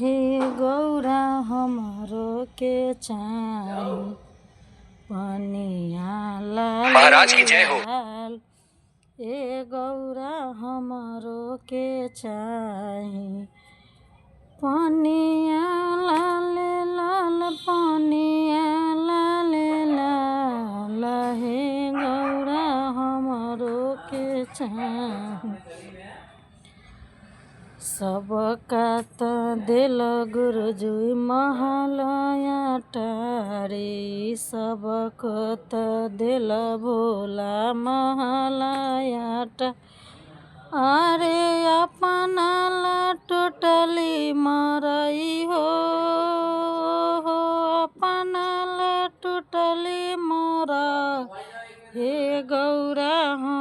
हे गौरा हमरो के चाही पनिया महाराज की जय हो। लाल ए गौरा हमरो के चाही पनिया लाल लाल पनिया लाल लाल हे गौरा हमरो के चाही सबका त दिल गुरुजुई महलया टारी सबको त दिल भोला महलया अरे अपना ला टोटली मरई हो अपना ला टोटली मर हे गौरा हम